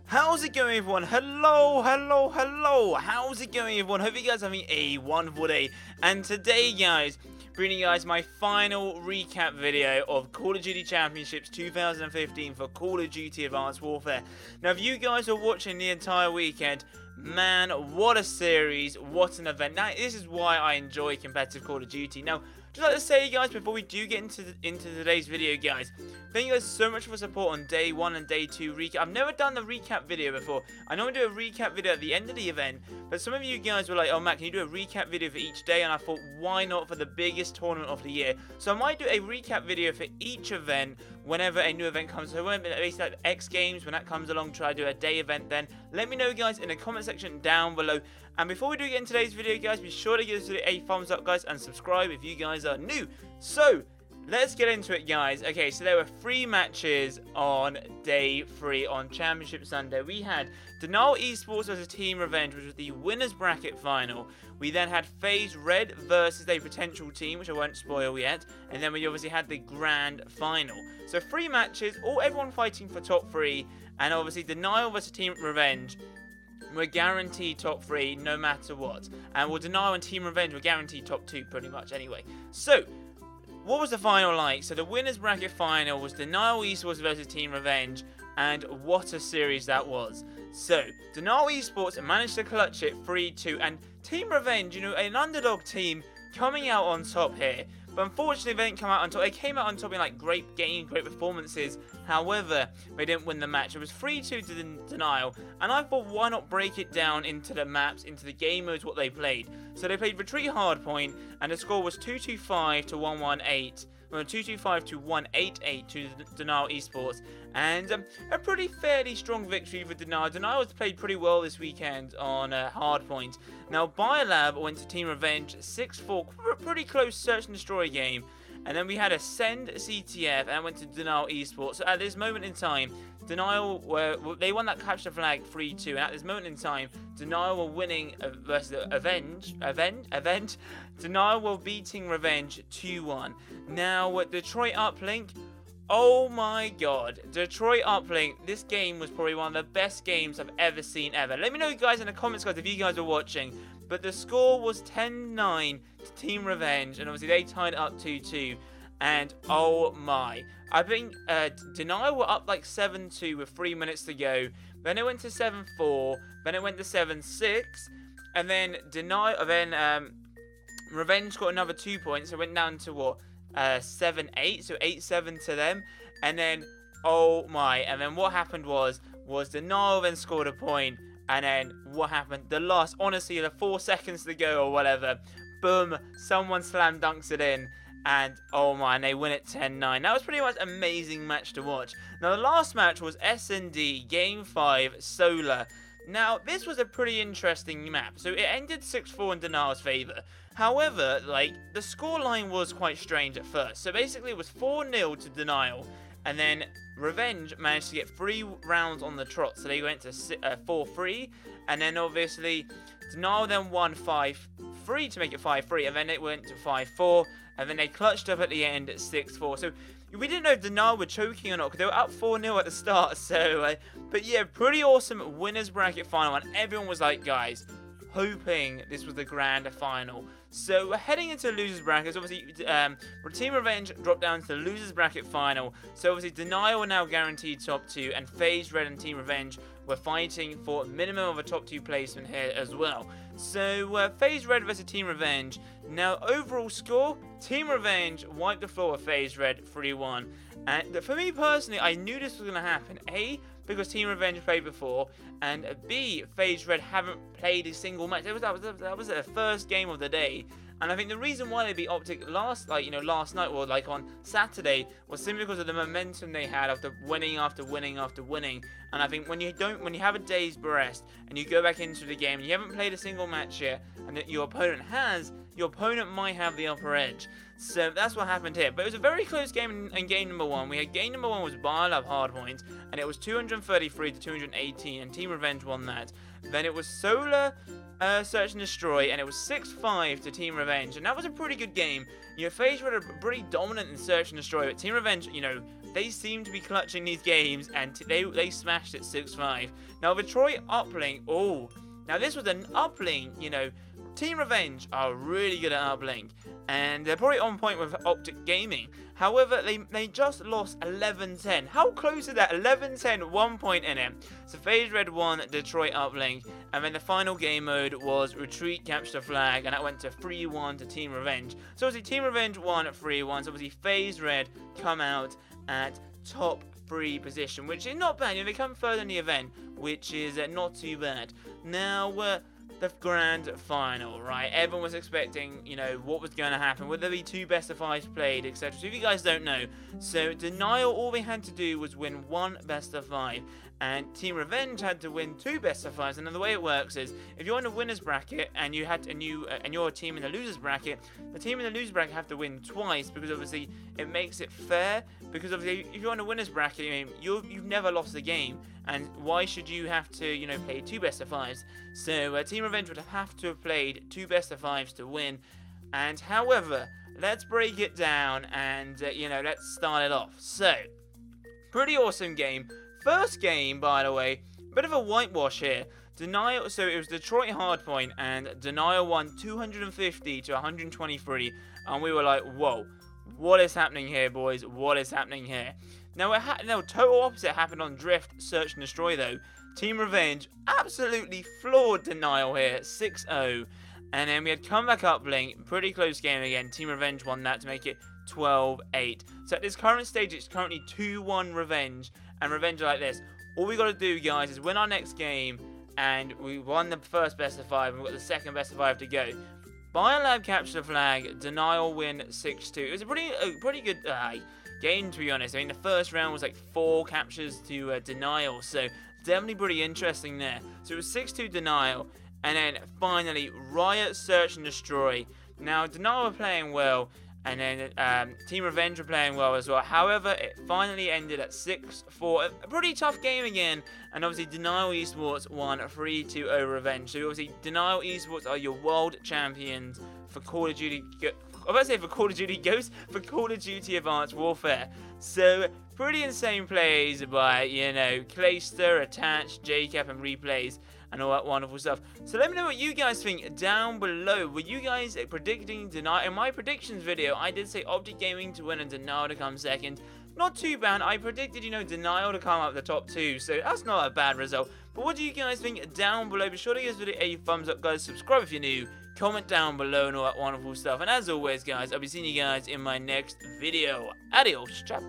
How's it going, everyone? Hello. How's it going, everyone? Hope you guys are having a wonderful day. And today, guys, bringing you guys my final recap video of Call of Duty Championships 2015 for Call of Duty Advanced Warfare. Now, if you guys are watching the entire weekend, man, what a series, what an event. Now, this is why I enjoy competitive Call of Duty. Now, just like to say, guys, before we do get into today's video, guys, thank you guys so much for support on day 1 and day 2 recap. I've never done the recap video before. I normally do a recap video at the end of the event, but some of you guys were like, oh, Matt, can you do a recap video for each day? And I thought, why not for the biggest tournament of the year? So I might do a recap video for each event whenever a new event comes. So when basically like X Games, when that comes along, try to do a day event then. Let me know, guys, in the comment section down below. And before we do get into today's video, guys, be sure to give this video a thumbs up, guys, and subscribe if you guys are new. So, let's get into it, guys. Okay, so there were 3 matches on day 3 on Championship Sunday. We had Denial Esports versus Team Revenge, which was the winners bracket final. We then had FaZe Red versus a potential team, which I won't spoil yet. And then we obviously had the grand final. So 3 matches, everyone fighting for top 3. And obviously Denial versus Team Revenge, we're guaranteed top 3 no matter what. And well, Denial and Team Revenge were guaranteed top 2 pretty much anyway. So, what was the final like? So the winners bracket final was Denial Esports versus Team Revenge, and what a series that was. So, Denial Esports managed to clutch it 3-2, and Team Revenge, you know, an underdog team coming out on top here. But unfortunately, they didn't come out on top. They came out on top in like great game, great performances. However, they didn't win the match. It was 3-2 to Denial. And I thought, why not break it down into the maps, into the game modes, what they played. So they played Retreat Hardpoint, and the score was 225 to 118. Well, 225 to 188 to Denial Esports. And a pretty fairly strong victory for Denial. Denial has played pretty well this weekend on Hardpoint. Now, Biolab went to Team Revenge 6-4. Pretty close search and destroy game. And then we had a Send CTF and went to Denial Esports. So at this moment in time, Denial they won that capture flag 3-2. And at this moment in time, Denial were winning versus Avenge. Denial were beating Revenge 2-1. Now, Detroit Uplink. Oh my god, Detroit Uplink, this game was probably one of the best games I've ever seen ever. Let me know, guys, in the comments, guys, if you guys are watching. But the score was 10-9 to Team Revenge, and obviously they tied it up 2-2. And oh my, I think Denial were up like 7-2 with 3 minutes to go. Then it went to 7-4, then it went to 7-6, and then Revenge got another 2 points, so it went down to what? 7-8, so 8-7 to them. And then, oh my, and then what happened was Denial then scored a point. And then what happened? Honestly, the 4 seconds to go or whatever, boom, someone slam dunks it in. And oh my, and they win it 10-9. That was pretty much an amazing match to watch. Now, the last match was S&D Game 5 Solar. Now, this was a pretty interesting map. So it ended 6-4 in Denial's favour. However, like, the scoreline was quite strange at first. So basically, it was 4-0 to Denial. And then Revenge managed to get 3 rounds on the trot. So they went to 4-3. And then obviously, Denial then won 5-3 to make it 5-3. And then it went to 5-4. And then they clutched up at the end at 6-4. So we didn't know if Denial were choking or not, because they were up 4-0 at the start. So, but yeah, pretty awesome winners bracket final. And everyone was like, guys, hoping this was the grand final. So we're heading into losers brackets. Obviously, Team Revenge dropped down to the losers bracket final. So obviously, Denial are now guaranteed top 2, and FaZe Red and Team Revenge were fighting for a minimum of a top 2 placement here as well. So FaZe Red versus Team Revenge. Now, overall score, Team Revenge wiped the floor with FaZe Red 3-1. And for me personally, I knew this was going to happen. A, because Team Revenge played before, and B, FaZe Red haven't played a single match. That was their first game of the day. And I think the reason why they beat Optic last night or like on Saturday was simply because of the momentum they had after winning after winning after winning. And I think when you have a day's rest and you go back into the game and you haven't played a single match yet, and that your opponent might have the upper edge. So that's what happened here. But it was a very close game in game number 1. We had game number 1 was Biolab Hardpoint, and it was 233 to 218, and Team Revenge won that. Then it was Solar Search and Destroy, and it was 6-5 to Team Revenge, and that was a pretty good game. You know, FaZe were pretty dominant in Search and Destroy, but Team Revenge, you know, they seem to be clutching these games, and they smashed it 6-5. Now, Detroit uplink, now this was an uplink, you know. Team Revenge are really good at uplink, and they're probably on point with Optic Gaming. However, they just lost 11-10. How close is that? 11-10, 1 point in it. So FaZe Red won Detroit uplink, and then the final game mode was Retreat, Capture the Flag, and that went to 3-1 to Team Revenge. So obviously Team Revenge won at 3-1, so obviously FaZe Red come out at top 3 position, which is not bad. You know, they come third in the event, which is not too bad. Now, the grand final, right? Everyone was expecting, you know, what was going to happen. Would there be 2 best-of-5s played, etc.? So if you guys don't know, so Denial, all they had to do was win 1 best-of-5, and Team Revenge had to win 2 best-of-5s. And then the way it works is, if you're in the winners bracket and you're a team in the losers bracket, the team in the losers bracket have to win twice, because obviously it makes it fair. Because obviously, if you're in a winners bracket, I mean, you've never lost a game, and why should you have to, you know, play 2 best-of-5s? So Team Revenge would have to have played 2 best-of-5s to win. And however, let's break it down and you know, let's start it off. So, pretty awesome game. First game, by the way, bit of a whitewash here. Denial, so it was Detroit Hardpoint, and Denial won 250 to 123, and we were like, whoa, what is happening here, boys? What is happening here? Now, total opposite happened on Drift, Search and Destroy, though. Team Revenge absolutely floored Denial here, 6-0. And then we had Comeback Uplink, pretty close game again. Team Revenge won that to make it 12-8. So at this current stage, it's currently 2-1 Revenge. And Revenge are like this. All we got to do, guys, is win our next game. And we won the first best-of-5, and we've got the second best-of-5 to go. Biolab capture the flag, Denial win 6-2. It was a pretty good game, to be honest. I mean, the first round was like 4 captures to Denial, so definitely pretty interesting there. So it was 6-2 Denial, and then finally Riot, Search and Destroy. Now, Denial were playing well, and then Team Revenge were playing well as well. However, it finally ended at 6-4. A pretty tough game again. And obviously, Denial Esports won 3-2 over Revenge. So obviously, Denial Esports are your world champions for Call of Duty. I was about to say for Call of Duty Ghosts, for Call of Duty Advanced Warfare. So pretty insane plays by, you know, Clayster, Attach, JCap, and Replays, and all that wonderful stuff. So let me know what you guys think down below. Were you guys predicting Denial? In my predictions video, I did say Optic Gaming to win and Denial to come second. Not too bad. I predicted, you know, Denial to come up the top 2, so that's not a bad result. But what do you guys think down below? Be sure to give this video a thumbs up, guys. Subscribe if you're new. Comment down below and all that wonderful stuff. And as always, guys, I'll be seeing you guys in my next video. Adios, chap.